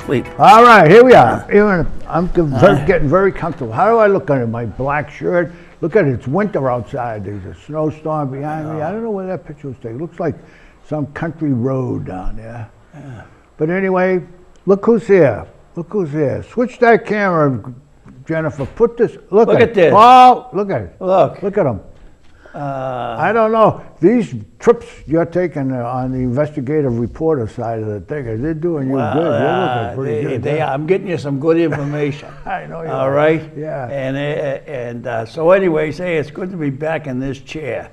sleep. All right, here we are. I'm getting very comfortable. How do I look under my black shirt? Look at it, it's winter outside. There's a snowstorm behind me. I don't know where that picture was taken. It looks like some country road down there. Yeah. But anyway, look who's here. Look who's here. Switch that camera, Jennifer. Put this. Look at this. Oh, look at it. Look at them. I don't know. These trips you're taking on the investigative reporter side of the thing, they're doing you good. You're looking pretty good. I'm getting you some good information. I know you All right? Yeah. And so anyways, hey, it's good to be back in this chair,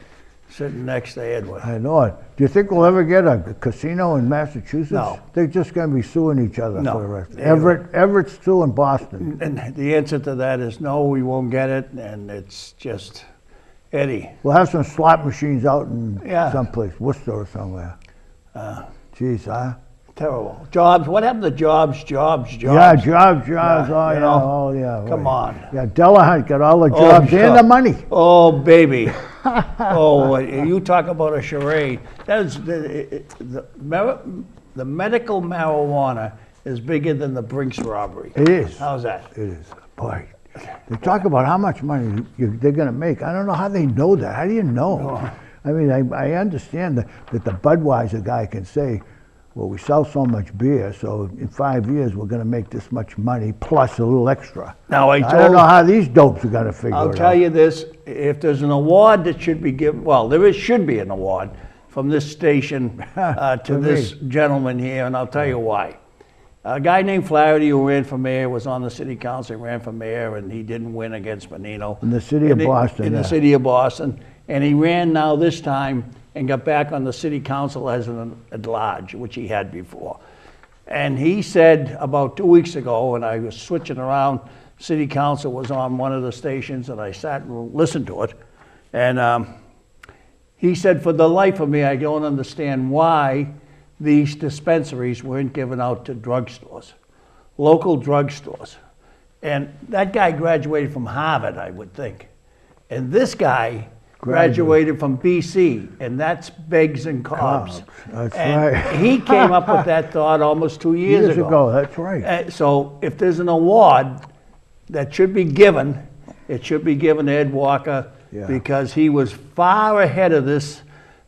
sitting next to Edward. I know it. Do you think we'll ever get a casino in Massachusetts? No. They're just going to be suing each other for the rest. Everett's suing Boston. And the answer to that is no, we won't get it, and it's just... Eddie. We'll have some slot machines out in someplace, Worcester or somewhere. Jeez, huh? Terrible. Jobs. What happened to jobs? Yeah, jobs. Oh, yeah. Come on. Yeah, Delahunt got all the jobs and the money. Oh, baby. Oh, you talk about a charade. That's the medical marijuana is bigger than the Brinks robbery. It is. How's that? It is. Boy. They talk about how much money they're going to make. I don't know how they know that. How do you know? No. I mean, I understand that the Budweiser guy can say, well, we sell so much beer, so in 5 years we're going to make this much money plus a little extra. Now, I don't know how these dopes are going to figure it out. I'll tell you this, if there's an award that should be given, well, should be an award from this station to this gentleman here, and I'll tell you why. A guy named Flaherty who ran for mayor was on the city council, ran for mayor, and he didn't win against Menino. In the city of Boston. In the city of Boston. And he ran now this time and got back on the city council as an at-large, which he had before. And he said about 2 weeks ago, when I was switching around, city council was on one of the stations, and I sat and listened to it. And he said, for the life of me, I don't understand why these dispensaries weren't given out to drugstores, local drugstores. And that guy graduated from Harvard, I would think. And this guy graduated from BC, and that's Beggs and Cobbs. That's right. He came up with that thought almost 2 years ago. That's right. So if there's an award that should be given, it should be given to Ed Walker because he was far ahead of this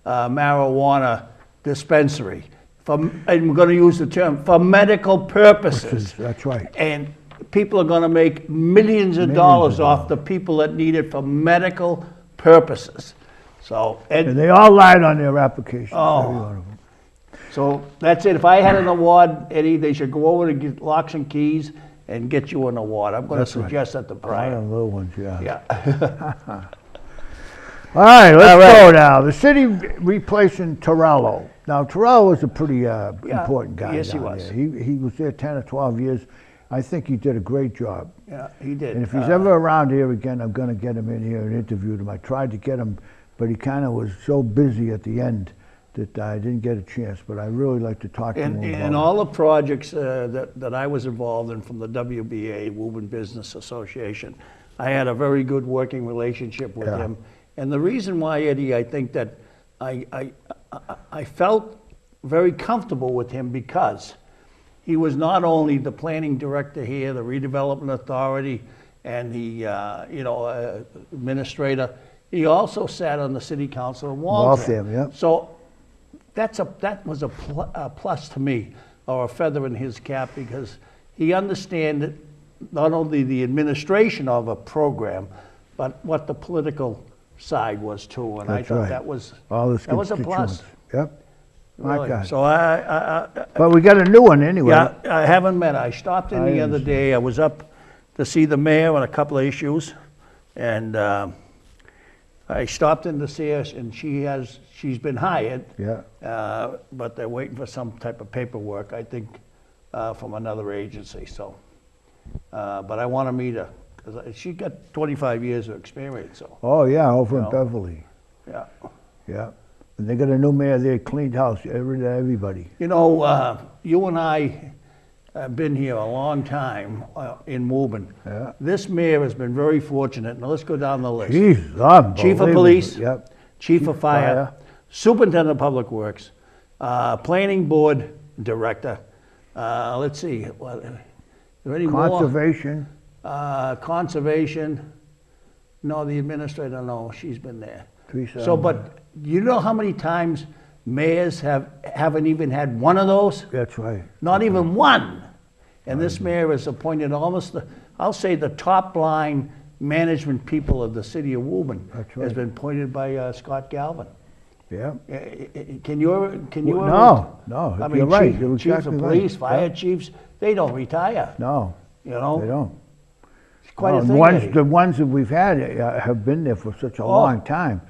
marijuana dispensary. And we're going to use the term, for medical purposes. That's right. And people are going to make millions of dollars off the people that need it for medical purposes. So, and they all lied on their application. Oh. Every one of them. So that's it. If I had an award, Eddie, they should go over to get locks and keys and get you an award. I'm going to suggest that to Brian. One of the little ones, yeah. Yeah. All right, let's go now. The city replacing Torello. Now, Torello was a pretty important guy. Yes, he was. There. He was there 10 or 12 years. I think he did a great job. Yeah, he did. And if he's ever around here again, I'm going to get him in here and interview him. I tried to get him, but he kind of was so busy at the end that I didn't get a chance. But I really like to talk to him about and all the projects that I was involved in from the WBA, Woburn Business Association, I had a very good working relationship with him. And the reason why, Eddie, I think that I felt very comfortable with him because he was not only the planning director here, the redevelopment authority, and the administrator. He also sat on the city council in Waltham. So that was a plus to me, or a feather in his cap, because he understood not only the administration of a program, but what the political side was too, and I thought that was a plus. Yep. My Really. God. So but we got a new one anyway. Yeah, I haven't met her. I stopped in the other day. I was up to see the mayor on a couple of issues, and I stopped in to see her, and she's bbeen hired. Yeah. But they're waiting for some type of paperwork, I think, from another agency. So, but I want to meet her because she got 25 years of experience. So. Oh yeah, over in Beverly. Yeah. Yeah. And they got a new mayor there, cleaned house, everybody. You know, you and I have been here a long time in Woburn. Yeah. This mayor has been very fortunate. Now let's go down the list. Jeez, Chief of Police, yep. Chief of Fire, Superintendent of Public Works, Planning Board Director, Let's see, what, are there any more? Conservation. Conservation, no, the administrator, no, she's been there. Teresa. So, but you know how many times mayors haven't even had one of those? That's right. Not even one. And this mayor is appointed almost, I'll say the top line management people of the city of Woburn. That's right. Has been appointed by Scott Galvin. Yeah. Can you ever? No. I mean, you're right. You're chiefs exactly of police, right. fire Yeah. chiefs, they don't retire. No. You know? They don't. It's quite a No, thing. Eddie. the ones that we've had have been there for such a long time.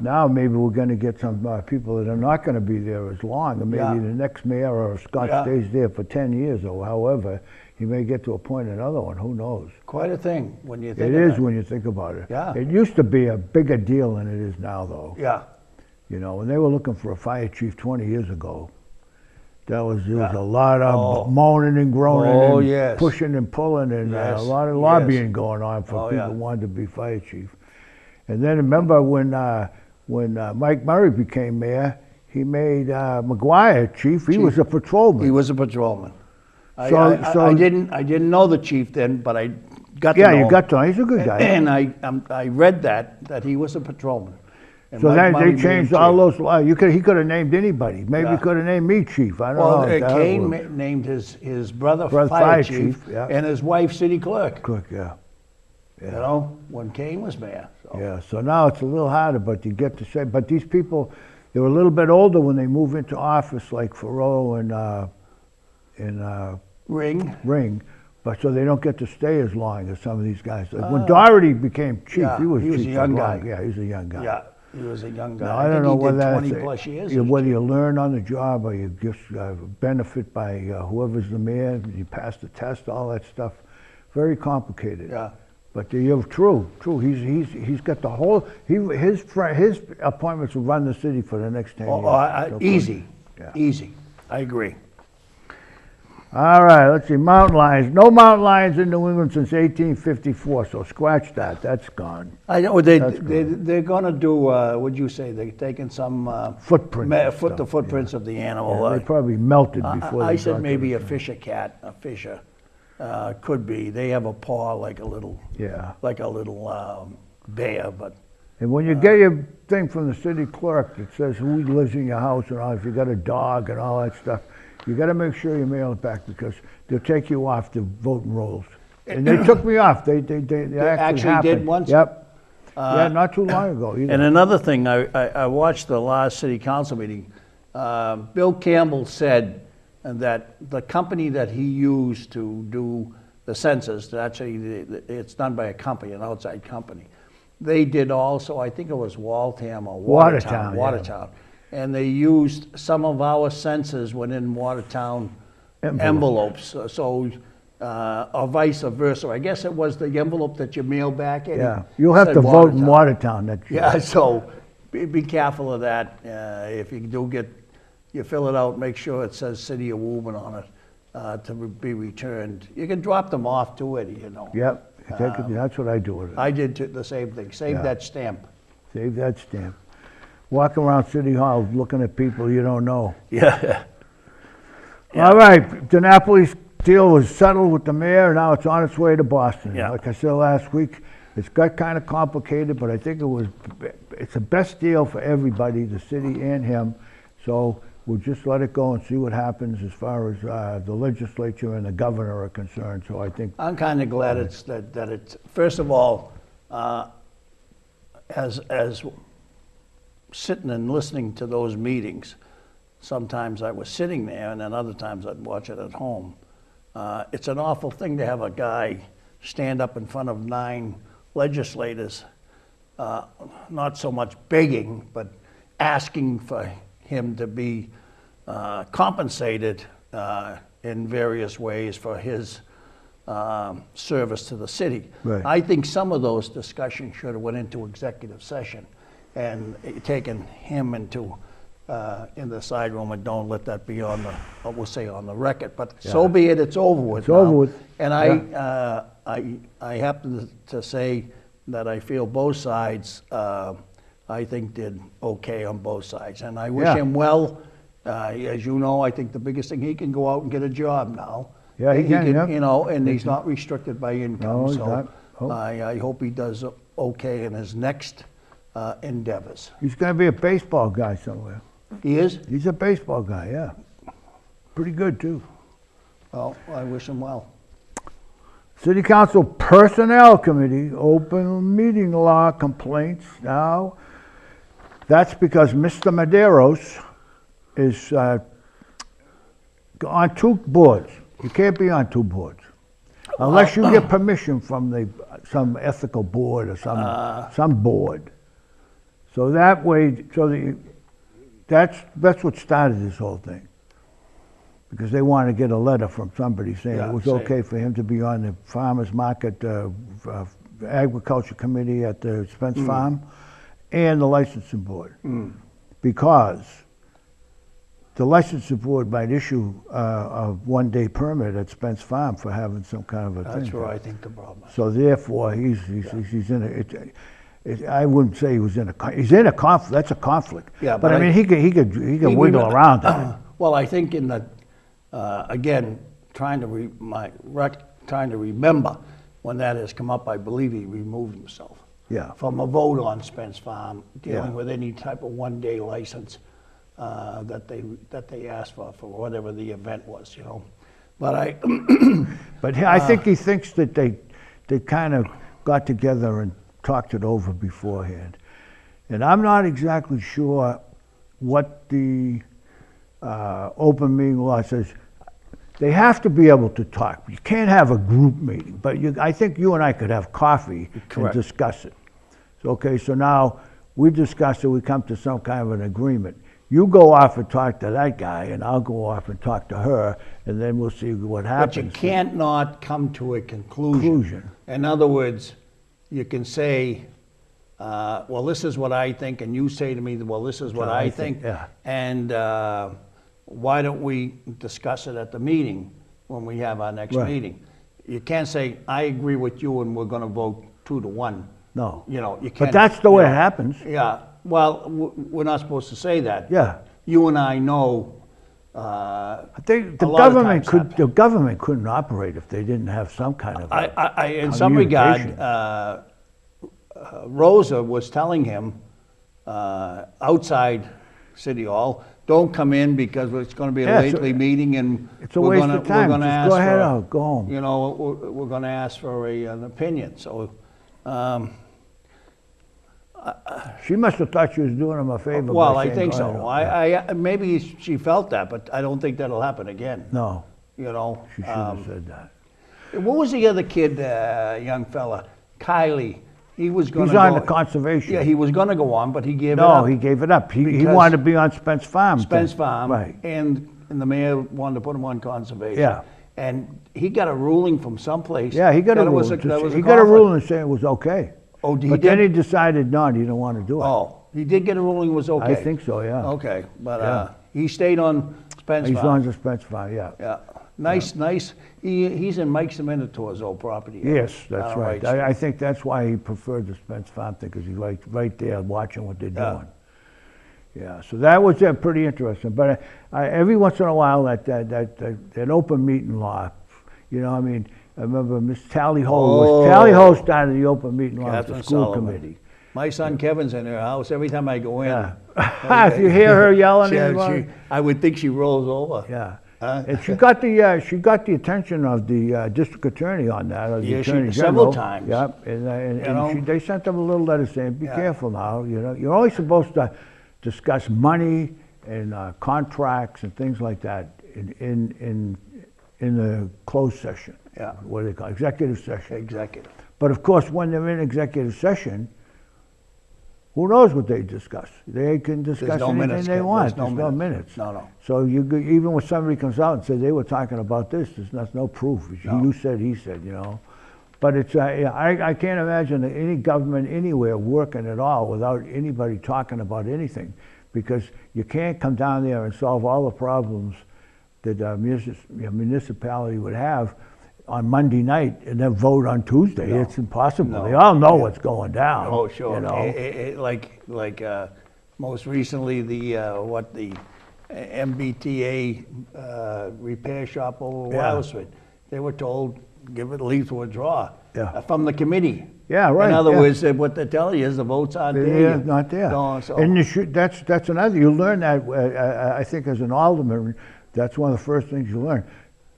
Now maybe we're going to get some people that are not going to be there as long, and maybe Yeah. the next mayor or if Scott stays there for 10 years or however, he may get to appoint another one. Who knows? Quite a thing when you think It of is it. when you think about it. Yeah. It used to be a bigger deal than it is now, though. Yeah. You know, when they were looking for a fire chief 20 years ago, there was a lot of moaning and groaning and yes. pushing and pulling and Yes. a lot of lobbying going on for people who wanted to be fire chief. And then remember when Mike Murray became mayor, he made McGuire chief. He was a patrolman. He was a patrolman. I So- didn't know the chief then, but I got to know Yeah, you him. got to. He's a good guy. And I read that he was a patrolman. And So Mike then Murray they made him changed chief. all those. He could have named anybody. Maybe he could have named me chief. I don't Well, know. How that Kane works. named his brother Brother fire chief, yeah. and his wife city clerk. Quick, yeah. You know, when Kane was mayor. So. Yeah, so now it's a little harder, but you get to say, but these people, they were a little bit older when they move into office, like Thoreau and Ring. but so they don't get to stay as long as some of these guys. Like when Doherty became chief, yeah, he was he was chief a young for guy. long. Yeah, he was a young guy. Yeah, he was a young guy. Now, I don't know think he whether did that's 20 plus years. whether you learn on the job or you just benefit by whoever's the mayor, you pass the test, all that stuff. Very complicated. Yeah. But you're true. He's got the whole. His appointments will run the city for the next 10 years. So Easy. Yeah. Easy. I agree. All right, let's see. Mountain lions. No mountain lions in New England since 1854. So scratch that. That's gone. I know they're going to do. What'd you say? They're taking some Footprints. the footprints of the animal. Yeah, they probably melted before. I they said got maybe to a fisher cat, a fisher. Could be. They have a paw like a little bear, but And when you get your thing from the city clerk that says who lives in your house and all, if you got a dog and all that stuff, you got to make sure you mail it back because they'll take you off the voting rolls. And they took me off. They actually did happened. once? Yep. Yeah, not too long ago either. And another thing, I watched the last city council meeting. Bill Campbell said that the company that he used to do the census, actually it's done by a company, an outside company. They did also, I think it was Waltham or Watertown. Watertown, And they used some of our census within Watertown envelopes. Or vice versa. I guess it was the envelope that you mail back. Yeah, you'll have to vote in Watertown next year. Yeah, so be careful of that. If you do you fill it out, make sure it says City of Woburn on it to be returned. You can drop them off to it, you know. Yep, that's what I do with it. I did the same thing. Save that stamp. Save that stamp. Walk around City Hall looking at people you don't know. Yeah. All right, the Napoli deal was settled with the mayor. Now it's on its way to Boston. Yeah. Like I said last week, it's got kind of complicated, but I think it's the best deal for everybody, the city and him. So we'll just let it go and see what happens as far as the legislature and the governor are concerned. So I think I'm kind of glad that it's first of all, as sitting and listening to those meetings, sometimes I was sitting there and then other times I'd watch it at home. It's an awful thing to have a guy stand up in front of 9 legislators, not so much begging, but asking for him to be compensated in various ways for his service to the city. Right. I think some of those discussions should have went into executive session and taken him into in the side room, and don't let that be on the, we'll say on the record. But so be it. It's over with. It's over with. And I happen to say that I feel both sides. I think did okay on both sides, and I wish him well. As you know, I think the biggest thing, he can go out and get a job now. Yeah, he can, yeah. You know, and he's not restricted by income. No, he's so not. Oh. I hope he does okay in his next endeavors. He's going to be a baseball guy somewhere. He is? He's a baseball guy, yeah. Pretty good, too. Well, I wish him well. City Council Personnel Committee, open meeting law complaints. Now, that's because Mr. Medeiros is on 2 boards. You can't be on 2 boards unless you get permission from some ethical board or some board. So that way, that's what started this whole thing. Because they wanted to get a letter from somebody saying it was okay for him to be on the farmers market, agriculture committee at the Spence Farm, and the licensing board, because the licensing board might issue a 1-day permit at Spence Farm for having some kind of a thing. That's where I think the problem is. So therefore, he's in a. I wouldn't say he's in a conflict. That's a conflict. Yeah, but I mean, he could wiggle around that. Well, I think in the again, trying to remember when that has come up, I believe he removed himself. Yeah. From a vote on Spence Farm, dealing with any type of 1-day license that they asked for whatever the event was, you know. But I think he thinks that they kind of got together and talked it over beforehand, and I'm not exactly sure what the open meeting law says. They have to be able to talk. You can't have a group meeting, but I think you and I could have coffee and discuss it. So, okay, so now we discuss it, we come to some kind of an agreement. You go off and talk to that guy, and I'll go off and talk to her, and then we'll see what happens. But you can't not come to a conclusion. In other words, you can say, well, this is what I think, and you say to me, well, this is what I think, and why don't we discuss it at the meeting when we have our next meeting? You can't say, I agree with you and we're going to vote 2-1. No. You know, you can't. But that's the way it happens. Yeah. Well, we're not supposed to say that. Yeah. You and I know. I think the government couldn't operate if they didn't have some kind of. In some regard, Rosa was telling him outside City Hall, don't come in because it's going to be a late meeting and it's a waste of time. We're going to ask go ahead or go home. You know, we're going to ask for an opinion. So. She must have thought she was doing him a favor. Well, I think so. I maybe she felt that, but I don't think that'll happen again. No. You know. She should have said that. What was the other kid, young fella? Kylie. He was going to go. He's on the conservation. Yeah, he was going to go on, but he gave it No, up. he gave it up. He wanted to be on Spence Farm. Spence Farm. Right. And the mayor wanted to put him on conservation. Yeah. And he got a ruling from someplace. Yeah, he got a ruling. He got a ruling saying it was okay. Oh, but then he decided, no, he didn't want to do it. Oh, he did get a ruling, it was okay. I think so, yeah. Okay, but he stayed on Spence Farm. He's on the Spence Farm, yeah. Yeah, nice. He's in Mike Cementor's old property. Yes, that's right. I think that's why he preferred the Spence Farm thing, because he's right there watching what they're doing. Yeah, so that was pretty interesting. But every once in a while, that open meeting law, you know, I mean, I remember Miss Tally Ho started the open meeting law at the school committee. My son Kevin's in her house every time I go in. Yeah. If you hear her yelling, I would think she rolls over. Yeah. And she got the attention of the district attorney on that, or the attorney general. Several times. Yeah, and they sent them a little letter saying, "Be careful now. You know, you're only supposed to discuss money and contracts and things like that in the closed session." Yeah. What do they call it? Executive session. Executive. But of course, when they're in executive session, who knows what they discuss? They can discuss anything they want. There's no minutes. No. So even when somebody comes out and says they were talking about this, there's no proof. You said, he said, you know. But it's I can't imagine any government anywhere working at all without anybody talking about anything, because you can't come down there and solve all the problems that a municipality would have on Monday night and then vote on Tuesday. No. It's impossible. No. They all know what's going down. Oh, sure. You know? Like most recently, the MBTA repair shop over Yeah. Wild Street. They were told, give it leave to withdraw Yeah. from the committee. Yeah, right, In other yeah. words, what they're telling you is the votes aren't there. Yeah, yet. not there. No, so- And you should, that's another, you learn that, I think as an alderman, that's one of the first things you learn.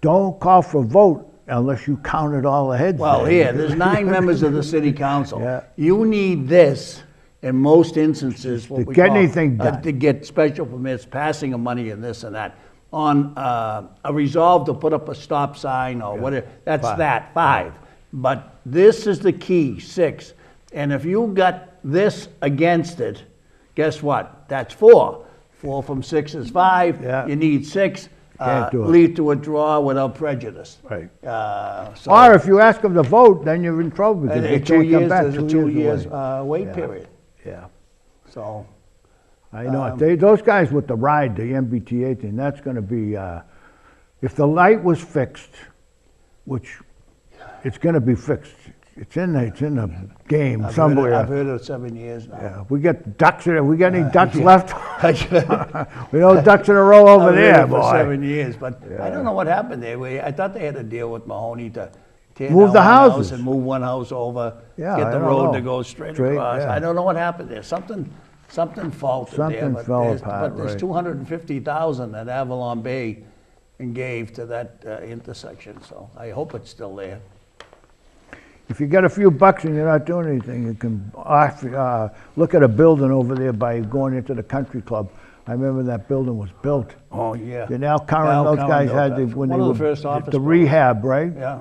Don't call for a vote unless you counted all the heads. Well, there. here, there's 9 members of the city council. Yeah. You need this in most instances, what To we get call, anything done. to get special permits, passing of money and this and that. On a resolve to put up a stop sign or whatever, that's 5. But this is the key, 6. And if you got this against it, guess what? That's 4. 4 from 6 is 5. Yeah. You need 6. Can't do it. Leave to withdraw without prejudice. Right. So Or if you ask them to vote, then you're in trouble because they two can't come years, back. there's a 2 years away. wait Yeah. period. Yeah. So, I know it. Those guys with the ride, the MBTA thing, that's going to be, if the light was fixed, which it's going to be fixed. It's in the game somewhere. I've heard it 7 years now. Yeah, we got ducks in it. We got any ducks left? We know ducks in a row over I've heard there, it for boy. 7 years, but I don't know what happened there. I thought they had a deal with Mahoney to tear Move down the one house houses. and move one house over, Yeah, get I the don't road know. to go straight Straight, across. yeah. I don't know what happened there. Something faulted there. Something But fell there's, apart, but there's right. 250,000 that Avalon Bay gave to that intersection, so I hope it's still there. If you got a few bucks and you're not doing anything, you can look at a building over there by going into the country club. I remember that building was built. Oh, yeah. And Al Curran, Al those Curran guys built had that. when One they of were the first office the buildings. rehab, right? Yeah.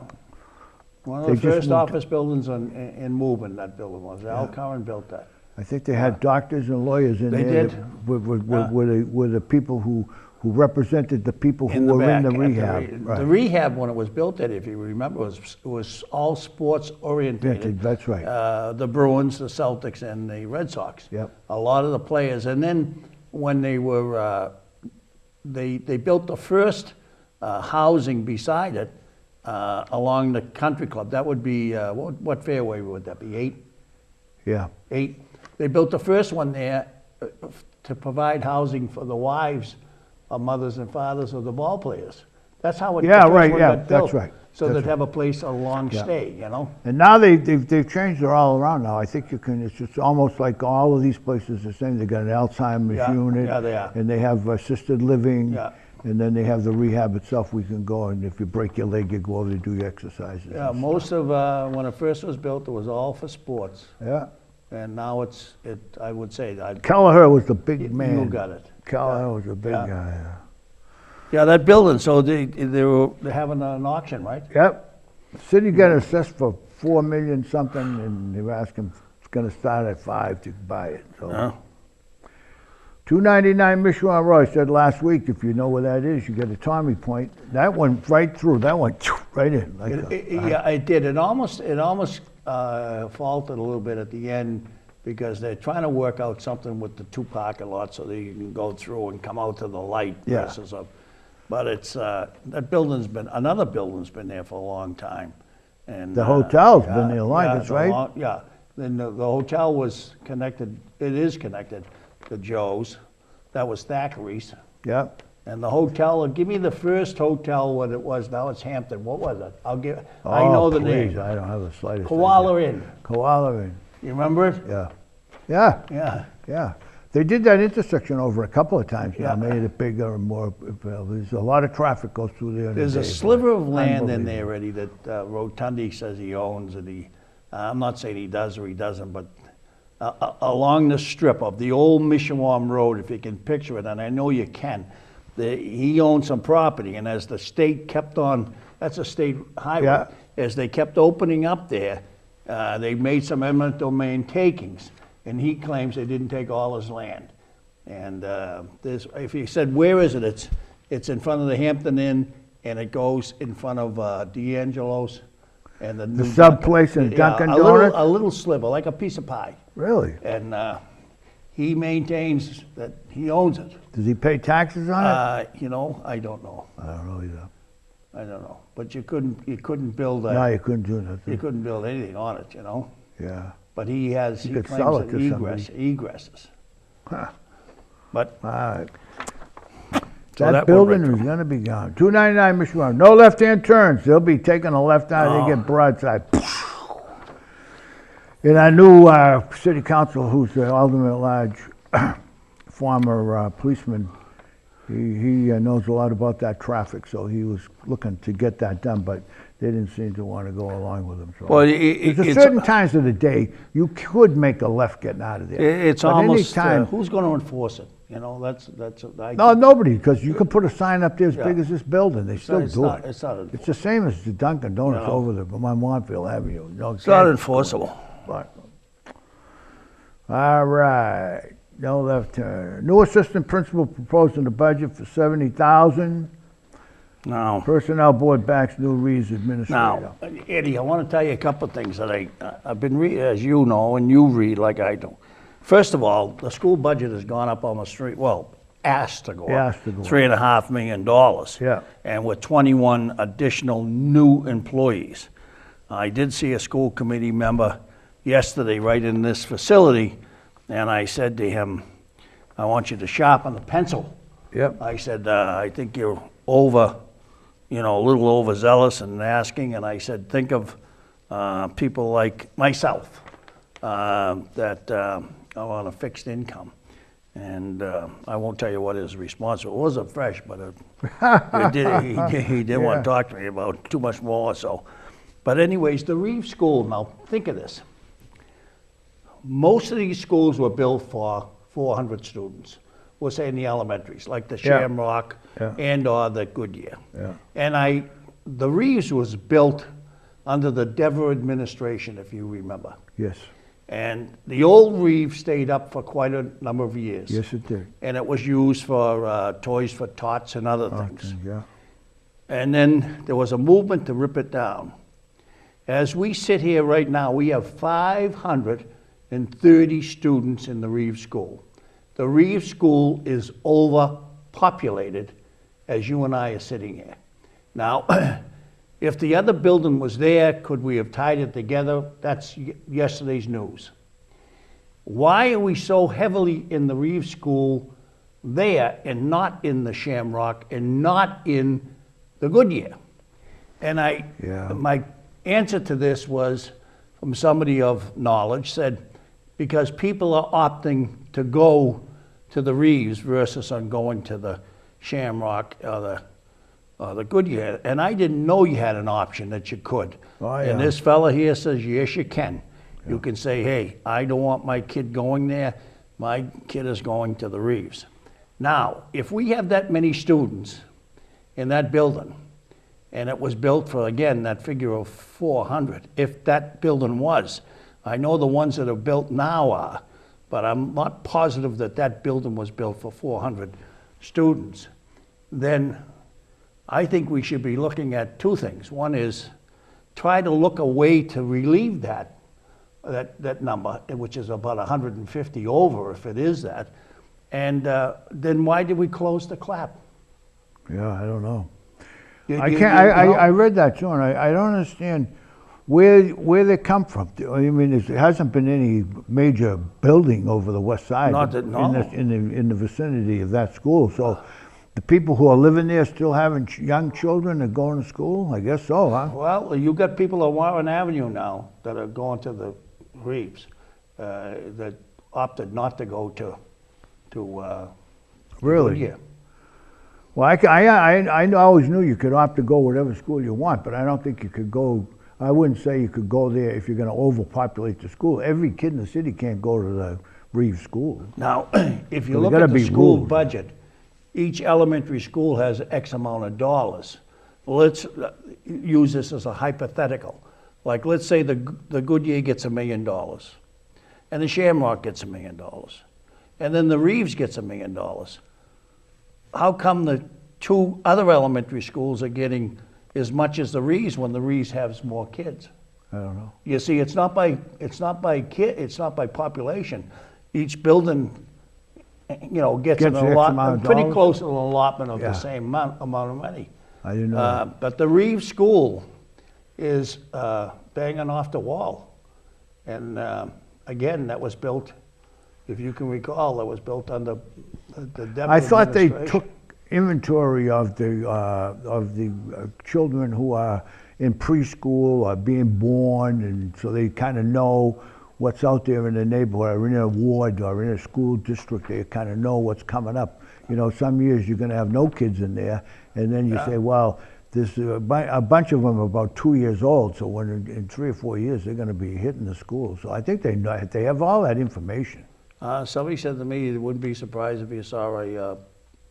One of They the just first moved- office buildings in Woburn, that building was. Al Curran built that. I think they had doctors and lawyers in They there. did? that were the people who represented the people who In the were in back, the at rehab. The rehab, when it was built, if you remember, was all sports oriented. That's right. The Bruins, the Celtics, and the Red Sox. Yep. A lot of the players. And then when they were, they built the first housing beside it along the country club. That would be, what fairway would that be, 8? Yeah. 8. They built the first one there to provide housing for the wives of mothers and fathers of the ball players. That's how it Yeah, the first right, one yeah, got built. that's right. So That's they'd have a place, a long stay, you know? And now they've changed it all around now. I think you can, it's just almost like all of these places the same. They got an Alzheimer's Yeah, unit. yeah, they are. And they have assisted living. Yeah. And then they have the rehab itself. We can go, and if you break your leg, you go over to do your exercises. Yeah, and most of, when it first was built, it was all for sports. stuff. Yeah. And now I would say, Kelleher was the big man. you got it. Kelleher was a big Yeah. guy. Yeah, that building, so they're having an auction, right? Yep. The city got assessed for $4 million something, and they were asking, it's gonna start at 5 to buy it, so. Yeah. 299 Mishawum Road, I said last week, if you know where that is, you get a Tommy point. That went right through, that went right in. Like Yeah, it did. It almost faltered a little bit at the end because they're trying to work out something with the 2 parking lots so that you can go through and come out to the light Yeah. versus a. But it's another building's been there for a long time, and The hotel's been there long, that's it's a right? yeah. Then the hotel was connected. It is connected to Joe's. That was Thackeray's. Yep. And the hotel, give me the first hotel, what it was. Now it's Hampton. What was it? I know Oh, the please, name. I don't have the slightest Koala idea. Inn. Koala Inn, You remember it? yeah. Yeah, Yeah. yeah. They did that intersection over a couple of times now, Yeah. made it bigger and more, there's a lot of traffic goes through there. in the There's a day, sliver boy. of land in Unbelievable. there already that Rotundi says he owns, and I'm not saying he does or he doesn't, but along the strip of the old Mishawum Road, if you can picture it, and I know you can, he owned some property, and as the state kept on, that's a state highway, Yeah. as they kept opening up there, they made some eminent domain takings, and he claims they didn't take all his land. And if you said, where is it? It's in front of the Hampton Inn, and it goes in front of D'Angelo's and the new sub Dunkin'. place in Dunkin' a Donuts? a little sliver, like a piece of pie. Really? And he maintains that he owns it. Does he pay taxes on it? I don't know. I don't know either. I don't know. But you couldn't build No, you couldn't do nothing. you couldn't build anything on it, Yeah. But he could claims sell it that to somebody. egresses. Huh. But All right. So That went building right is gonna be gone. 299 Mishawum Road. No left-hand turns. They'll be taking a left out, Oh. they get broadside. And I knew city council, who's the alderman at large, former policeman, he knows a lot about that traffic, so he was looking to get that done, but they didn't seem to want to go along with him. So. Well, There's certain times of the day you could make a left getting out of there. It's But any almost, time, who's going to enforce it? You know, I no, nobody, because you can put a sign up there as big as this building. They still it's do not, it. it's not, It's the same as the Dunkin' Donuts No. over there on Montville Avenue. You know, it's not enforceable. But, all right, no left turn. New assistant principal proposed in the budget for 70,000. No. Personnel board backs new Reeves administrator. Now, Eddie, I want to tell you a couple of things that I've been as you know, and you read like I do. First of all, the school budget has gone up almost asked to go up. Asked to go up. $3.5 million. Yeah. And with 21 additional new employees. I did see a school committee member yesterday right in this facility, and I said to him, I want you to sharpen the pencil. Yep. I said, I think you're a little overzealous in asking, and I said, think of people like myself that are on a fixed income. And I won't tell you what his response was. It wasn't fresh, but he didn't want to talk to me about too much more. So, but anyways, the Reeves School, now think of this. Most of these schools were built for 400 students. We'll say in the elementaries, like the Shamrock and or the Goodyear. Yeah. And the Reeves was built under the Dever administration, if you remember. Yes. And the old Reeves stayed up for quite a number of years. Yes, it did. And it was used for toys for tots and other things. Yeah. And then there was a movement to rip it down. As we sit here right now, we have 530 students in the Reeves School. The Reeves School is overpopulated as you and I are sitting here. Now, if the other building was there, could we have tied it together? That's yesterday's news. Why are we so heavily in the Reeves School there and not in the Shamrock and not in the Goodyear? And my answer to this was from somebody of knowledge, said, because people are opting to go to the Reeves versus on going to the Shamrock or the Goodyear. And I didn't know you had an option that you could. Oh, And this fella here says, yes, you can. Yeah. You can say, hey, I don't want my kid going there. My kid is going to the Reeves. Now, if we have that many students in that building, and it was built for, again, that figure of 400, if that building was, I know the ones that are built now are, but I'm not positive that that building was built for 400 students, then I think we should be looking at two things. One is try to look a way to relieve that number, which is about 150 over if it is that. And then why did we close the clap? Yeah, I don't know. I read that too, and I don't understand where they come from. I mean, there hasn't been any major building over the west side in the vicinity of that school. So the people who are living there still having young children and going to school? I guess so, huh? Well, you got people on Warren Avenue now that are going to the Reeves that opted not to go to really? Goodyear. Well, I always knew you could opt to go whatever school you want, but I don't think you could go. I wouldn't say you could go there if you're going to overpopulate the school. Every kid in the city can't go to the Reeves School. Now, if you look at the school budget, each elementary school has X amount of dollars. Let's use this as a hypothetical. Like, let's say the Goodyear gets $1 million, and the Shamrock gets $1 million, and then the Reeves gets $1 million. How come the two other elementary schools are getting as much as the Reeves when the Reeves has more kids? I don't know. You see, it's not by population. Each building, gets an allotment, pretty close to an allotment of the same amount of money. I didn't know that. But the Reeves School is banging off the wall, and again, that was built. If you can recall, that was built under the Dever I thought they administration. inventory of the children who are in preschool or being born, and so they kind of know what's out there in the neighborhood or in a ward or in a school district. They kind of know what's coming up. You know, some years you're going to have no kids in there, and then you say, well, there's a bunch of them are about 2 years old, so when in 3 or 4 years they're going to be hitting the school. So I think they know, they have all that information. Somebody said to me, they wouldn't be surprised if you saw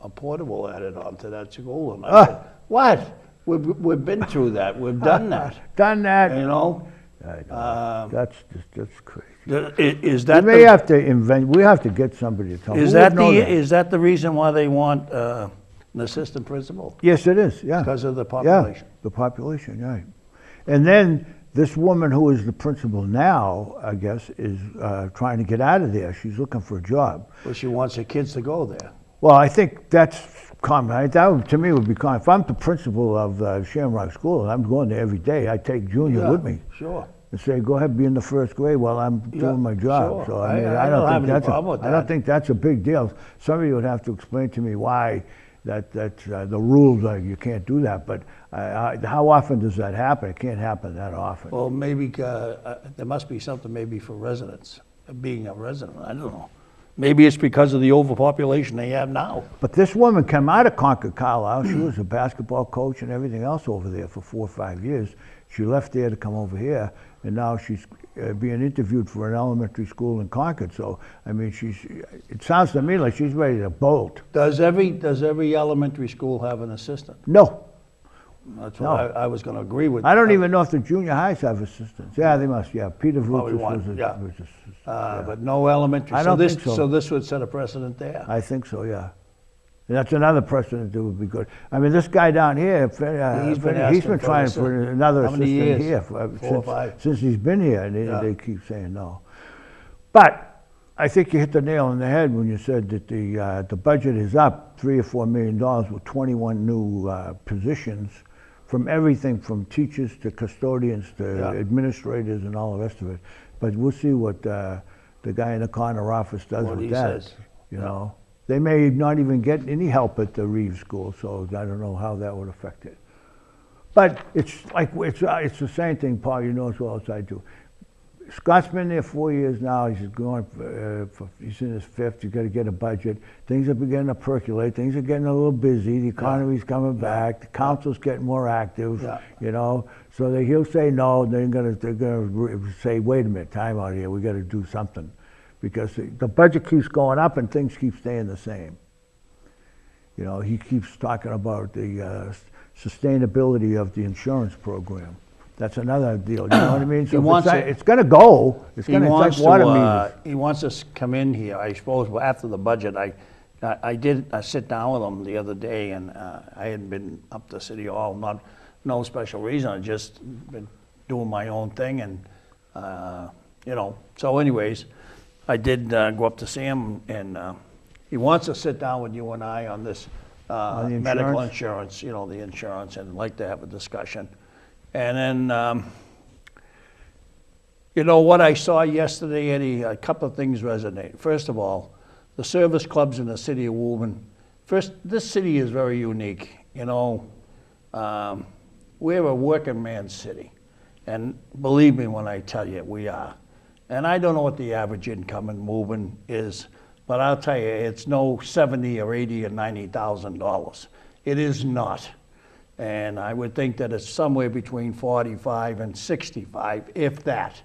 a portable added onto that school. And I said, what? We've been through that. We've done that. Done that. You know? That's crazy. Is that we may have to invent. We have to get somebody to tell. Is that the reason why they want an assistant principal? Yes, it is. Yeah, because of the population. Yeah, the population. Right. And then this woman who is the principal now, I guess, is trying to get out of there. She's looking for a job. Well, she wants her kids to go there. Well, I think that's common. That to me would be common. If I'm the principal of Shamrock School and I'm going there every day, I take Junior with me. Sure. And say, go ahead, be in the first grade while I'm doing my job. Sure. So I don't have any problem with that. I don't think that's a big deal. Somebody would have to explain to me why the rules are you can't do that. But how often does that happen? It can't happen that often. Well, maybe there must be something maybe for residents, being a resident. I don't know. Maybe it's because of the overpopulation they have now. But this woman came out of Concord Carlisle. She was a basketball coach and everything else over there for 4 or 5 years. She left there to come over here, and now she's being interviewed for an elementary school in Concord. So, I mean, it sounds to me like she's ready to bolt. Does every elementary school have an assistant? No. That's what I was going to agree with. I don't even know if the junior highs have assistants. Yeah, they must. Yeah, Peter Vruchis was but no elementary. I don't think so. So this would set a precedent there. I think so, yeah. And that's another precedent that would be good. I mean, this guy down here, he's been trying for another assistant here 4 or 5 since he's been here, and they keep saying no. But I think you hit the nail on the head when you said that the budget is up $3 or $4 million with 21 new positions, from everything from teachers to custodians to administrators and all the rest of it. But we'll see what the guy in the corner office does with that. Says. You know, they may not even get any help at the Reeves School, so I don't know how that would affect it. But it's like it's the same thing, Paul. You know as well as I do. Scott's been there 4 years now. He's going. He's in his 5th. He's got to get a budget. Things are beginning to percolate. Things are getting a little busy. The economy's coming back. The council's getting more active. You know, so he'll say no. They're gonna say, wait a minute, time out here. We got to do something, because the budget keeps going up and things keep staying the same. You know, he keeps talking about the sustainability of the insurance program. That's another deal, you know what I mean? So it's going to go. It's going to like water meters. He wants us to come in here, I suppose, after the budget. I did sit down with him the other day, and I hadn't been up to City Hall, no special reason. I just been doing my own thing, and you know. So, anyways, I did go up to see him, and he wants to sit down with you and I on this medical insurance, you know, the insurance, and like to have a discussion. And then, you know, what I saw yesterday, Eddie, a couple of things resonate. First of all, the service clubs in the city of Woburn. First, this city is very unique. You know, we're a working man's city. And believe me when I tell you, we are. And I don't know what the average income in Woburn is, but I'll tell you, it's no $70 or $80 or $90,000. It is not. And I would think that it's somewhere between 45 and 65, if that.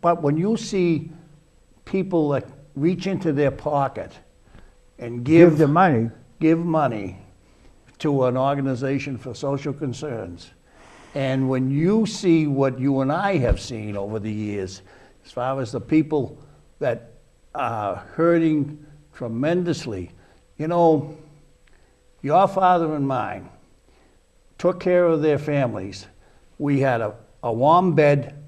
But when you see people that reach into their pocket and give money to an organization for social concerns, and when you see what you and I have seen over the years, as far as the people that are hurting tremendously, you know, your father and mine took care of their families. We had a warm bed,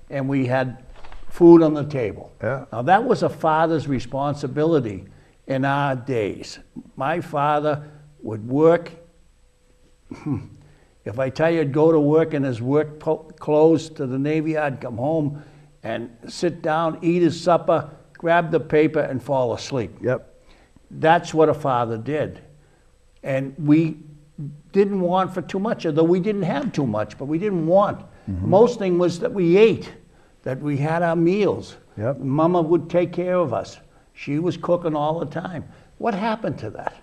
and we had food on the table. Now that was a father's responsibility in our days. My father would work. If I tell you he'd go to work in his work clothes to the Navy Yard, come home and sit down, eat his supper, grab the paper, and fall asleep. that's what a father did. And we didn't want for too much, although we didn't have too much, but we didn't want. Most thing was that we ate, that we had our meals. Yep. Mama would take care of us. She was cooking all the time. What happened to that?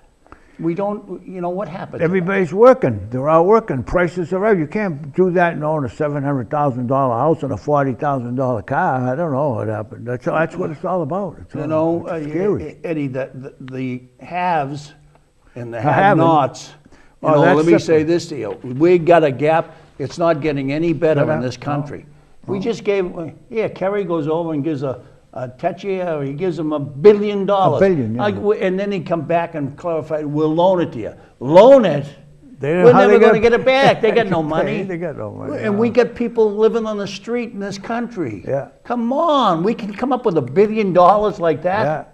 We don't, what happened to Everybody's working. They're all working. Prices are up. You can't do that and own a $700,000 house and a $40,000 car. I don't know what happened. That's what it's all about. It's scary. Eddie, the haves and the Have-and. have-nots, Oh, that's let me say different. this to you. We got a gap. It's not getting any better in this country. We just gave, Kerry goes over and gives a Tetchia, or he gives them $1 billion. $1 billion, yeah. And then he come back and clarify, we'll loan it to you. Loan it? We're We're never going to get it back. They got no money. They got no money. And we got people living on the street in this country. Yeah. Come on, we can come up with $1 billion like that. Yeah.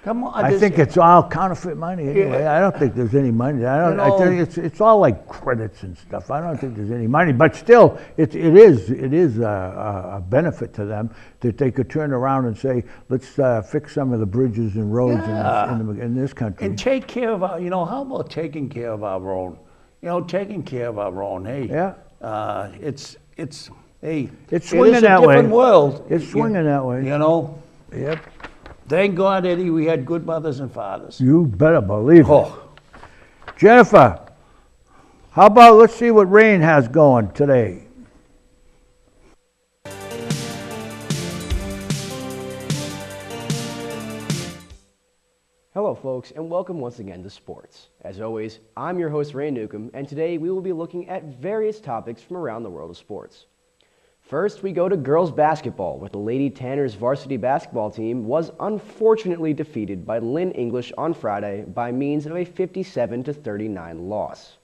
Come on. I think it's all counterfeit money anyway. Yeah. I don't think there's any money. I think it's all like credits and stuff. I don't think there's any money. But still, it is a benefit to them that they could turn around and say, let's fix some of the bridges and roads in this country. And take care of our, how about taking care of our own? Taking care of our own. Hey. Yeah. It's swinging that way. It is a different world. It's swinging that way. Yep. Thank God, Eddie, we had good mothers and fathers. You better believe it. Oh. Jennifer, how about let's see what Rain has going today. Hello folks, and welcome once again to sports. As always, I'm your host Ray Newcomb, and today we will be looking at various topics from around the world of sports. First, we go to girls basketball, where the Lady Tanners varsity basketball team was unfortunately defeated by Lynn English on Friday by means of a 57-39 loss.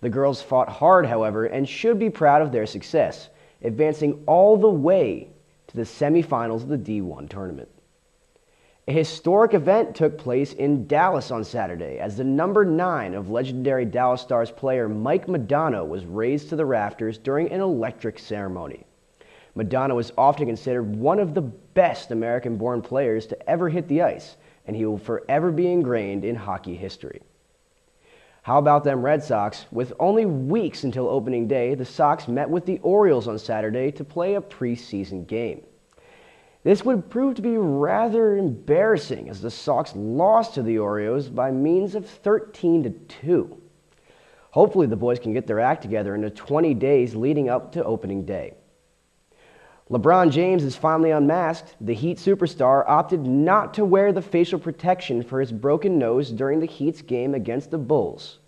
The girls fought hard, however, and should be proud of their success, advancing all the way to the semifinals of the D1 tournament. A historic event took place in Dallas on Saturday as the number 9 of legendary Dallas Stars player Mike Modano was raised to the rafters during an electric ceremony. Modano is often considered one of the best American-born players to ever hit the ice, and he will forever be ingrained in hockey history. How about them Red Sox? With only weeks until opening day, the Sox met with the Orioles on Saturday to play a preseason game. This would prove to be rather embarrassing as the Sox lost to the Orioles by means of 13-2. Hopefully the boys can get their act together in the 20 days leading up to opening day. LeBron James is finally unmasked. The Heat superstar opted not to wear the facial protection for his broken nose during the Heat's game against the Bulls,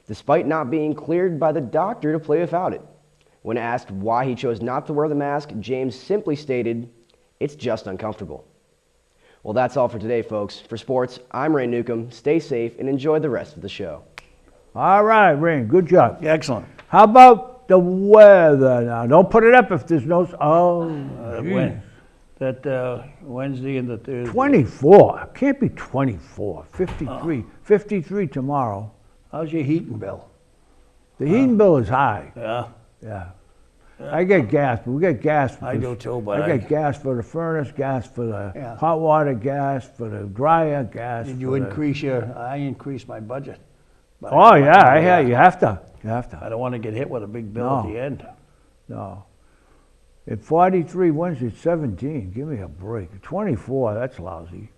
despite not being cleared by the doctor to play without it. When asked why he chose not to wear the mask, James simply stated, "It's just uncomfortable." Well, that's all for today, folks. For sports, I'm Ray Newcomb. Stay safe and enjoy the rest of the show. All right, Rain, good job. Excellent. How about the weather now? Don't put it up if there's no... Wednesday and the Thursday. 24. Can't be 24. 53. 53 tomorrow. How's your heating bill? The heating bill is high. Yeah. Yeah. I get gas, but we get gas. I do too, but I get gas for the furnace, gas for the Yeah. hot water, gas for the dryer, gas. Did you increase I increased my budget. But Oh yeah, you have to. You have to. I don't want to get hit with a big bill at No. the end. No. At 43, Wednesday, 17. Give me a break. 24, that's lousy.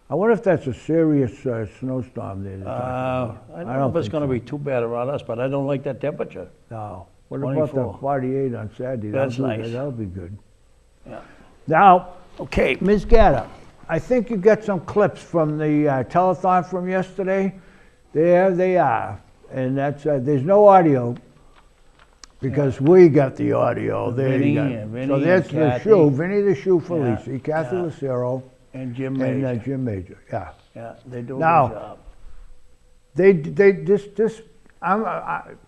I wonder if that's a serious snowstorm there. I don't know if it's going to be too bad around us, but I don't like that temperature. No. What about 24. the 48 on Saturday? That's nice. That'll be good. Yeah. Now, Okay. Ms. Gatta, I think you got some clips from the telethon from yesterday. There they are. And that's there's no audio because we got the audio. There Vinny you go. and Vinny So that's and the Kathy. shoe, Vinny the shoe for Yeah, Lisi, Kathy yeah. Lucero, And Jim and Major. Jim Major. Yeah. Yeah, they do a Now- good job.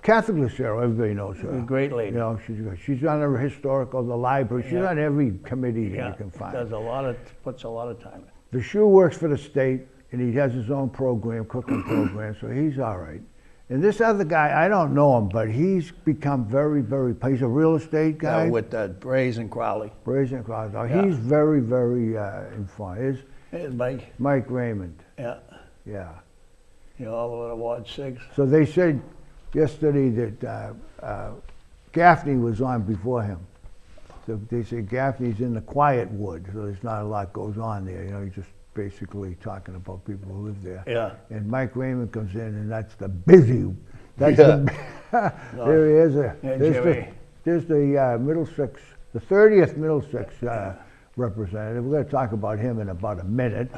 Kathy Lucero, everybody knows her. A great lady. You know, she's on the historical, the library. She's Yeah. on every committee that Yeah, you can find. puts a lot of time in. The shoe works for the state, and he has his own program, cooking program, so he's all right. And this other guy, I don't know him, but he's become very, very, he's a real estate guy. With Braze and Crowley. Brazen Cloud. Yeah. He's very, very informed. Here's Mike. Mike Raymond. Yeah. Yeah. You know, all the way to Ward 6. So they said yesterday that Gaffney was on before him. So they say Gaffney's in the quiet wood, so there's not a lot goes on there. You know, he's just basically talking about people who live there. Yeah. And Mike Raymond comes in, and that's the busy. That's Yeah. there he is. Yeah, There's the Middlesex, the 30th Middlesex representative. We're going to talk about him in about a minute.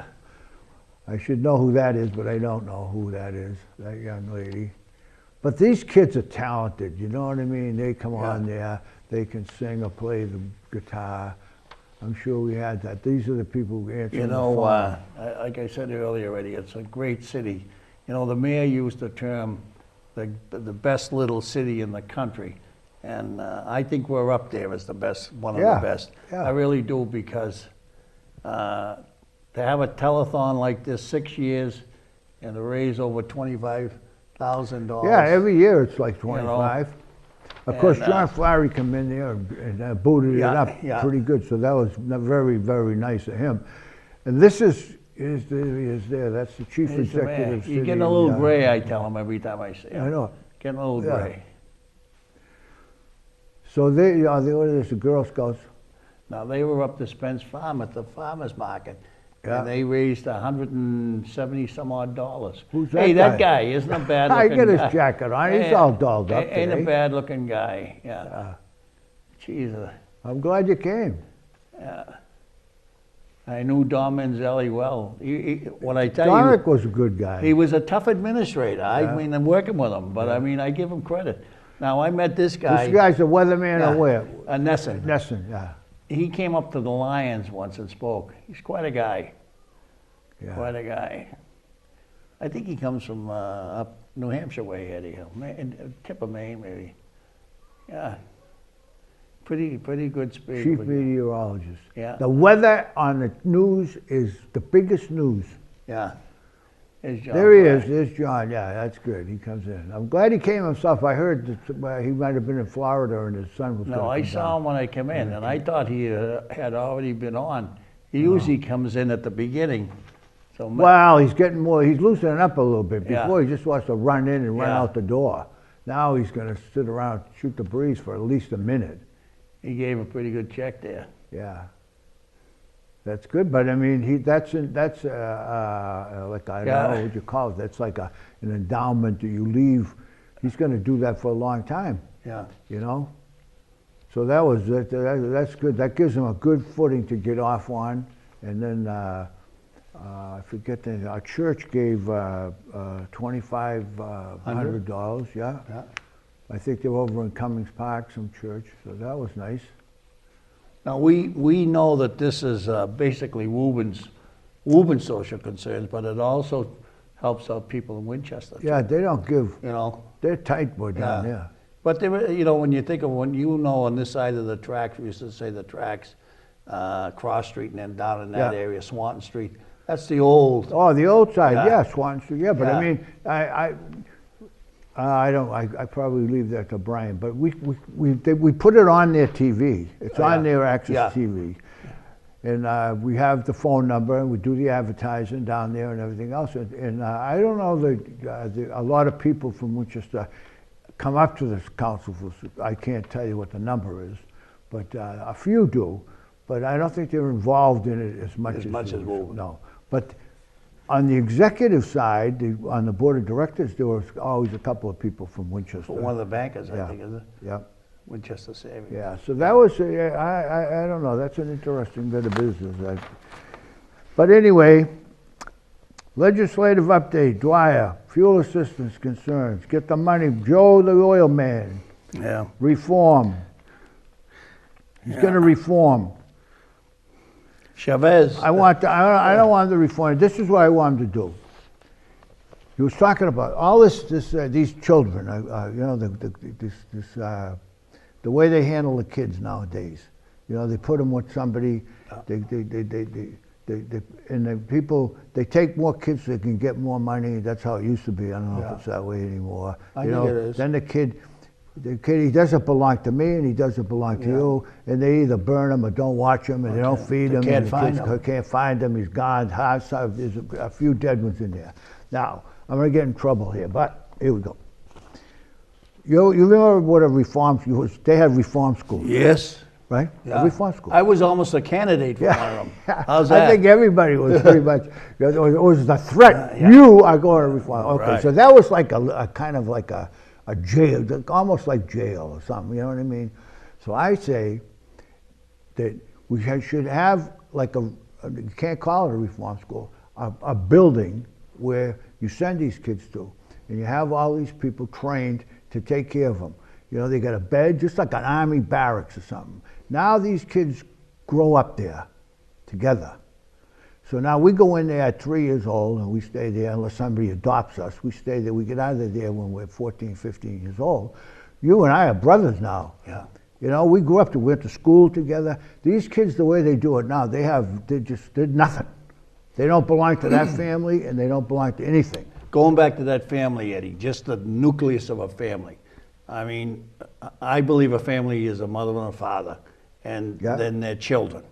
I should know who that is, but I don't know who that is, that young lady. But these kids are talented, you know what I mean? They come on there, they can sing or play the guitar. I'm sure we had that. These are the people who answer You the know, phone. like I said earlier, Eddie, it's a great city. You know, the mayor used the term the best little city in the country. And I think we're up there as the best, one of the best. Yeah. I really do, because to have a telethon like this 6 years and to raise over $25,000. Yeah, every year it's like 25. Of course, and, John Flowery come in there and booted it up pretty good, so that was very, very nice of him. And this is there. That's the chief He's the mayor. executive. You're getting a little gray, I tell him every time I see him. I know. Getting a little gray. So there's the Girl Scouts. Now, they were up to Spence Farm at the farmer's market, Yeah. and they raised $170 some odd dollars. Who's that Hey, that guy? guy isn't a bad I looking guy. get his jacket on. He's all dolled up Ain't today. a bad looking guy. Yeah. Jesus. I'm glad you came. Yeah. I knew Don Manzelli well. What I tell Dominic was a good guy. he was a tough administrator. I mean, I'm working with him, but I mean, I give him credit. Now, I met this guy. This guy's a weatherman or where? Nesson. Nesson, yeah. He came up to the Lions once and spoke. He's quite a guy. Yeah. Quite a guy. I think he comes from up New Hampshire way, Eddie. Tip of Maine, maybe. Yeah. Pretty good speech. Chief meteorologist. Yeah. The weather on the news is the biggest news. Yeah. There's John There he Fry. is. There's John. Yeah, that's good. He comes in. I'm glad he came himself. I heard that he might have been in Florida and his son was. No, I saw him when I came in, and I thought he had already been on. He usually comes in at the beginning. So Well, he's getting more. He's loosening up a little bit. Yeah. Before he just wants to run in and run Yeah. out the door. Now he's going to sit around, shoot the breeze for at least a minute. he gave a pretty good check there. Yeah, that's good. But I mean, that's like I don't know what you call it. That's like an endowment that you leave. He's going to do that for a long time. Yeah. You know. So that's good. That gives him a good footing to get off on. And then I forget that our church gave $2,500. Yeah. I think they were over in Cummings Park, some church. So that was nice. Now, we know that this is basically Woburn social concerns, but it also helps out people in Winchester. Yeah, they don't give. You know. They're tight, boy, down there. But there, you know, when you think of on this side of the tracks, we used to say the tracks, Cross Street, and then down in that area, Swanton Street. That's the old. Oh, the old side, Yeah. yeah, Swanton Street, yeah. But Yeah. I mean, I probably leave that to Brian. But we put it on their TV. It's on their Access TV, and we have the phone number, and we do the advertising down there and everything else. And I don't know a lot of people from Winchester come up to this council. I can't tell you what the number is, but a few do. But I don't think they're involved in it as much as Woburn. No, but on the executive side, on the board of directors, there was always a couple of people from Winchester. One of the bankers, I think, is it? Yeah. Winchester Savings. Yeah. So that was I don't know. That's an interesting bit of business. But anyway, legislative update. Dwyer, fuel assistance concerns. Get the money. Joe, the oil man. Yeah. Reform. He's going to reform. Chavez. I don't want the reform. This is what I want him to do. He was talking about all these children. You know, the way they handle the kids nowadays. You know, they put them with somebody. And the people, they take more kids so they can get more money. That's how it used to be. I don't know if it's that way anymore. I think it is. Then the kid, the kid, he doesn't belong to me and he doesn't belong to you, and they either burn him or don't watch him, and they don't feed him. Can't and find the him. kids can't find him. He's gone. There's a few dead ones in there. Now I'm gonna get in trouble here, but here we go. You remember what a reform? They had reform schools, Yes. right? Yeah. A reform school. I was almost a candidate for one of them. How's that? I think everybody was pretty much. It was the threat. You are going to reform. Okay, Right. so that was like a kind of like a jail, almost like jail or something. You know what I mean? So I say that we should have like you can't call it a reform school, a building where you send these kids to, and you have all these people trained to take care of them. You know, they got a bed, just like an army barracks or something. Now these kids grow up there together. So now we go in there at 3 years old and we stay there unless somebody adopts us. We stay there. We get out of there when we're 14, 15 years old. You and I are brothers now. Yeah. You know, we grew up, we went to school together. These kids, the way they do it now, they're nothing. They don't belong to that family and they don't belong to anything. Going back to that family, Eddie, just the nucleus of a family. I mean, I believe a family is a mother and a father, and then their children.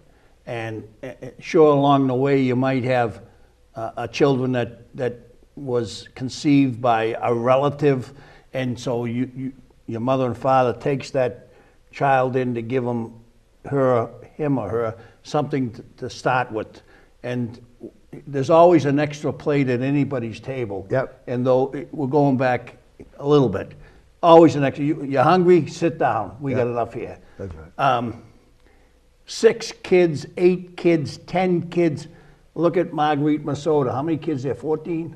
And sure, along the way, you might have a children that was conceived by a relative, and so your mother and father takes that child in to give him or her something to start with, and there's always an extra plate at anybody's table. Yep. And though we're going back a little bit, always an extra. You're hungry? Sit down. We got enough here. That's right. 6 kids, 8 kids, 10 kids. Look at Marguerite, Minnesota. How many kids there? 14?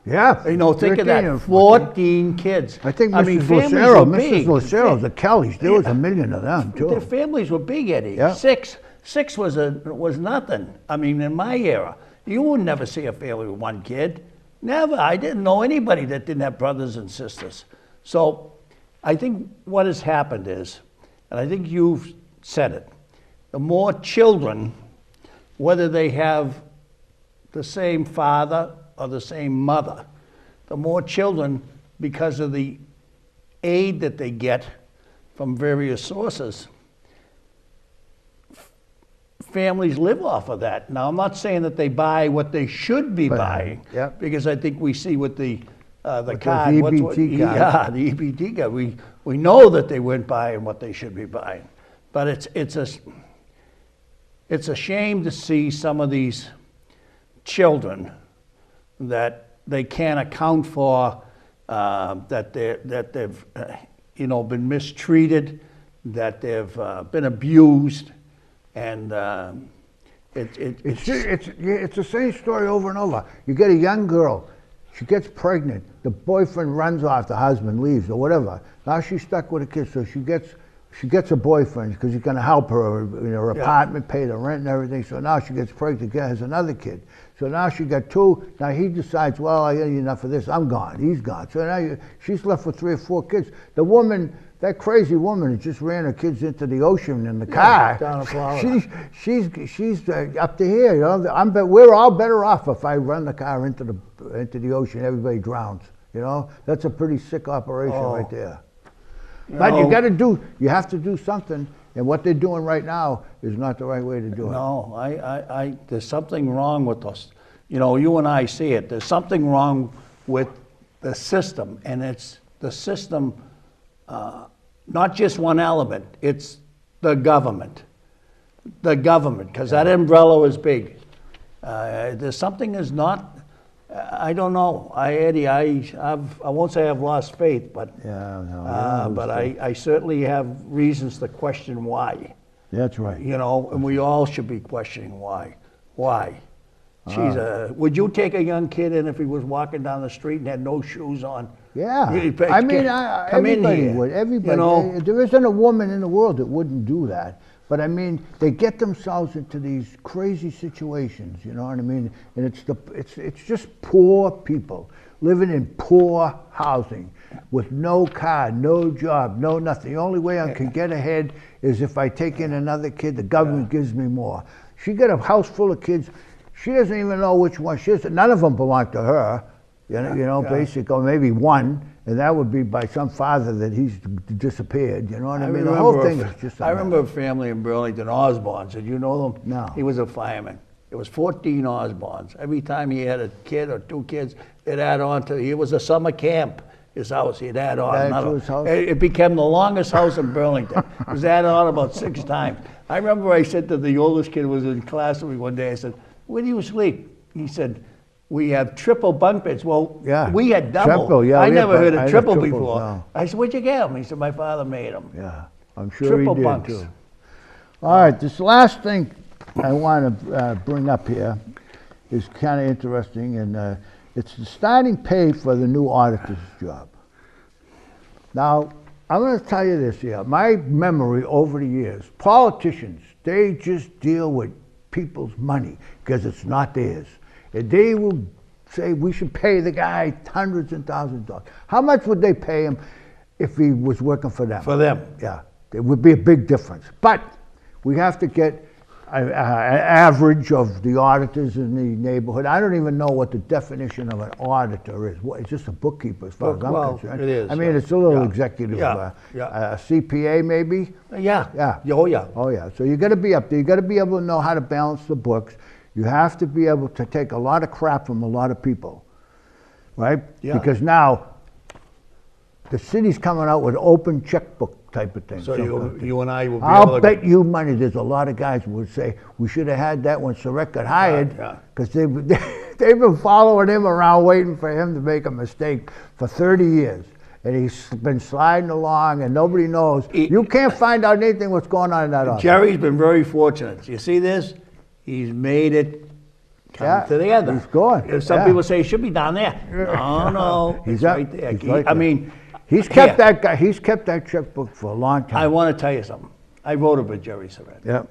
Yeah. You know, think of 13 that. or 14 kids. I think mean, Mrs. families Lucero, were big. Mrs. Lucero, the Kellys, there was a million of them Their too. families were big, Eddie. Yeah. Six was nothing. I mean, in my era, you would never see a family with 1 kid. Never. I didn't know anybody that didn't have brothers and sisters. So I think what has happened is, and I think you've said it, the more children, whether they have the same father or the same mother, the more children, because of the aid that they get from various sources, families live off of that. Now, I'm not saying that they buy what they should be buying, because I think we see with the card, EBT card. Yeah, the EBT card. We know that they weren't buying what they should be buying, but it's a shame to see some of these children that they can't account for, that they've been mistreated, that they've been abused, and it's the same story over and over. You get a young girl, she gets pregnant, the boyfriend runs off, the husband leaves or whatever. Now she's stuck with a kid, so she gets a boyfriend because he's going to help her in her apartment, pay the rent and everything. So now she gets pregnant, has another kid. So now she got 2. Now he decides, well, I got enough of this. I'm gone. He's gone. So now she's left with 3 or 4 kids. The woman, that crazy woman, who just ran her kids into the ocean in the car. Down in Florida. She's up to here. You know, we're all better off if I run the car into the ocean. Everybody drowns. You know, that's a pretty sick operation right there. But you have to do something, and what they're doing right now is not the right way to do it. No, there's something wrong with us. You know, you and I see it. There's something wrong with the system, and it's the system, not just one element, it's the government. The government, because that umbrella is big. There's something is not, I don't know. Eddie, I won't say I've lost faith, but but I certainly have reasons to question why. That's right. You know, and we all should be questioning why. Why? Would you take a young kid in if he was walking down the street and had no shoes on? Yeah. I mean, everybody would. Everybody. You know? There isn't a woman in the world that wouldn't do that. But I mean, they get themselves into these crazy situations, you know what I mean? And it's just poor people living in poor housing with no car, no job, no nothing. The only way I can get ahead is if I take in another kid, the government gives me more. She got a house full of kids. She doesn't even know which one. None of them belong to her, basically, or maybe one. and that would be by some father that he's disappeared. You know what I mean? The remember whole thing is just. I remember a family in Burlington, Osborns. Did you know them? No. He was a fireman. It was 14 Osborns. Every time he had a kid or 2 kids, it'd add on to. It was a summer camp. His house, he'd add on Add to another. his house? It became the longest house in Burlington. It was added on about 6 times. I remember I said to the oldest kid who was in class with me one day, I said, "Where do you sleep?" He said, "We have triple bunk beds." Well, Yeah. we had double. Triple, yeah, I we had never heard I of had triple triples, before. no. I said, "Where'd you get them?" He said, "My father made them." Yeah, I'm sure Triple he did bunks. too. All right, this last thing I want to bring up here is kind of interesting, and it's the starting pay for the new auditor's job. Now, I'm going to tell you this here. My memory over the years, politicians, they just deal with people's money because it's not theirs. And they will say we should pay the guy hundreds and thousands of dollars. How much would they pay him if he was working for them? For them. Yeah, there would be a big difference. But we have to get an average of the auditors in the neighborhood. I don't even know what the definition of an auditor is. It's just a bookkeeper as far as I'm Well, concerned. it is, I mean, yeah. it's a little Yeah. executive, Yeah. Yeah. a CPA maybe. Yeah. Yeah. Oh, yeah. Oh yeah, so you got to be up there. You got to be able to know how to balance the books. You have to be able to take a lot of crap from a lot of people, right? Yeah. Because now the city's coming out with open checkbook type of thing. So you and I will be able I'll to. bet you money there's a lot of guys who would say we should have had that when Surratt got hired, yeah. because they've been following him around waiting for him to make a mistake for 30 years. And he's been sliding along and nobody knows. You can't find out anything what's going on in that office. Jerry's been very fortunate. You see this? He's made it come together. He's going. Some Yeah. people say he should be down there. No, He's it's up- right there. he's right I there. mean, He's kept here, that guy. He's kept that checkbook for a long time. I want to tell you something. I voted for Jerry Surratt. Yeah,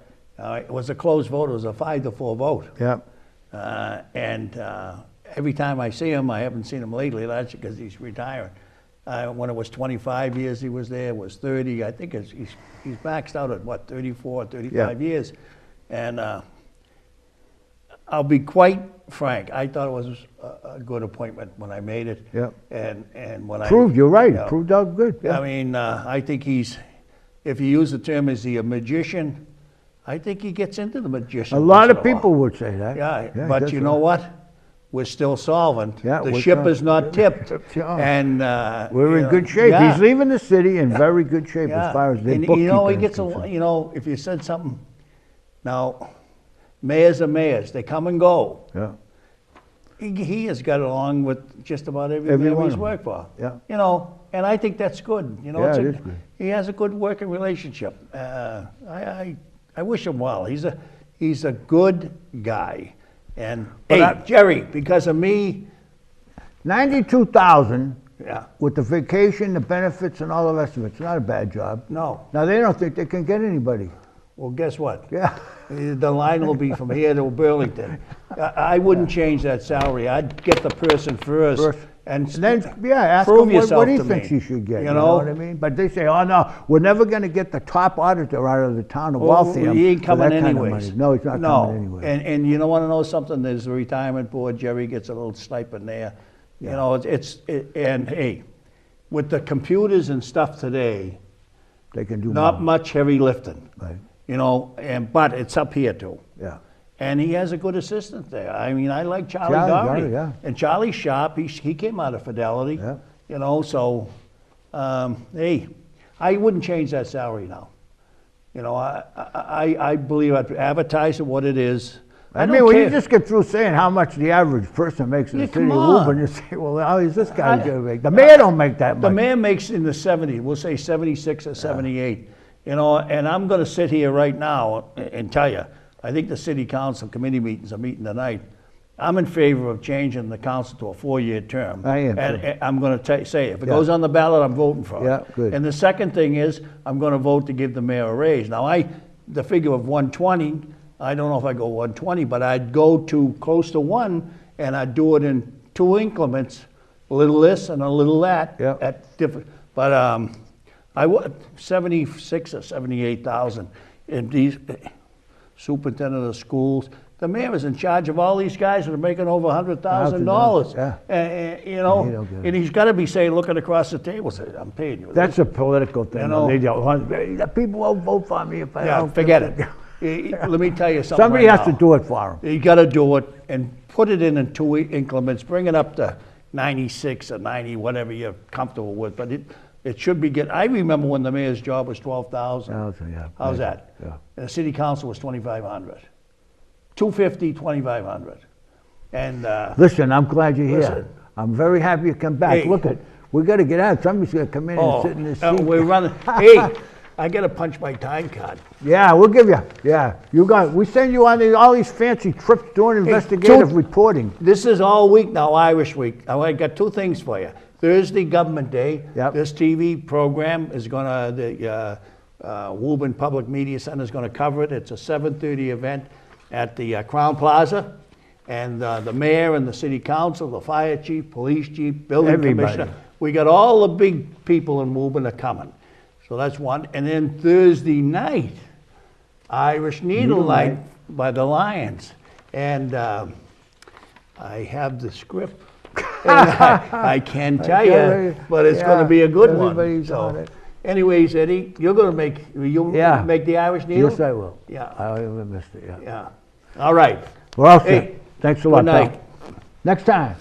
It was a close vote. It was a 5-4 vote. yeah. And every time I see him, I haven't seen him lately, that's because he's retiring. When it was 25 years he was there, it was 30. I think he's maxed out at what, 34, 35 years. And I'll be quite frank, I thought it was a good appointment when I made it. Yeah. And when Proved, you're right. you know, Proved out good. Yeah. I mean, I think if you use the term, is he a magician? I think he gets into the magician. A lot once of in a while. people would say that. Yeah, but you know what? We're still solvent. Yeah, The we're ship still- is not tipped. Yeah. And We're in good shape. yeah. He's leaving the city in very good shape Yeah. as far as the And bookkeeping you know, he is gets concerned. you know, if you said something, now, mayors are mayors. They come and go. Yeah. He has got along with just about every Every mayor one he's of them. worked for. Yeah. You know, and I think that's good. You know, Yeah, it is good. he has a good working relationship. I wish him well. He's a good guy. And But hey, Jerry, because of me, 92,000 yeah, with the vacation, the benefits, and all the rest of it. It's not a bad job. no. Now they don't think they can get anybody. Well, guess what? Yeah. The line will be from here to Burlington. I wouldn't change that salary. I'd get the person first. And then, ask prove him what yourself he to thinks me. he should get. You You know? know what I mean? But they say, oh no, we're never going to get the top auditor out of the town of Waltham. He ain't for coming that kind of anyways. money. No, he's not coming anyway. And you don't want to know something? There's a retirement board. Jerry gets a little stipend there. You know, and hey, with the computers and stuff today, They can do not more. much heavy lifting. Right. You know, but it's up here too. Yeah. And he has a good assistant there. I mean, I like Charlie Charlie Doherty. Doherty, yeah. And Charlie's sharp. He came out of Fidelity. Yeah. You know, so, hey, I wouldn't change that salary now. You know, I believe I'd advertise it what it is. I don't mean, when you care. just get through saying how much the average person makes in Yeah, the city of come on. Woburn, you say, well, how is this guy going to make? The mayor don't make that The much. man makes in the 70s, we'll say 76 or 78. You know, and I'm going to sit here right now and tell you, I think the city council committee meetings are meeting tonight. I'm in favor of changing the council to a 4-year term. I am, And too. I'm going to say, if it Yeah. goes on the ballot, I'm voting for it. Yeah, good. And the second thing is, I'm going to vote to give the mayor a raise. Now, the figure of 120, I don't know if I go 120, but I'd go to close to 1, and I'd do it in 2 increments, a little this and a little that. Yeah. At different, but I would 76 or 78,000. And these superintendent of schools, the mayor is in charge of all these guys that are making over $100,000. Yeah. You know, He don't get it. and he's got to be saying, looking across the table, say, I'm paying you. That's a political thing. You know. They don't want, the people won't vote for me if I Yeah, don't. forget it. Let me tell you something. Somebody right has now. to do it for them. You got to do it and put it in 2 increments. Bring it up to 96 or 90, whatever you're comfortable with. But it should be good. I remember when the mayor's job was 12,000. Yeah. How's that? Yeah. And the city council was 2,500. 250, 2,500. And Listen, I'm glad you're here. Listen. I'm very happy you come back. Hey. Look at, we got to get out. Somebody's going to come in and sit in this seat. we're running. Hey, I got to punch my time card. Yeah, we'll give you. Yeah, we send you on all these fancy trips doing investigative reporting. This is all week now, Irish Week. I got 2 things for you. Thursday, Government Day. Yep. This TV program is going to, the Woburn Public Media Center is going to cover it. It's a 7:30 event at the Crown Plaza. And the mayor and the city council, the fire chief, police chief, building Everybody. commissioner. We got all the big people in Woburn are coming. So that's one. And then Thursday night, Irish Needle Night by the Lions. And I have the script. And I can tell you, but it's going to be a good one. Everybody's on it. Anyways, Eddie, you're going to make the Irish Needle? Yes, I will. Yeah. I haven't missed it, yeah. Yeah. All right. We're all set. Hey, Thanks a lot, good night. pal. Next time.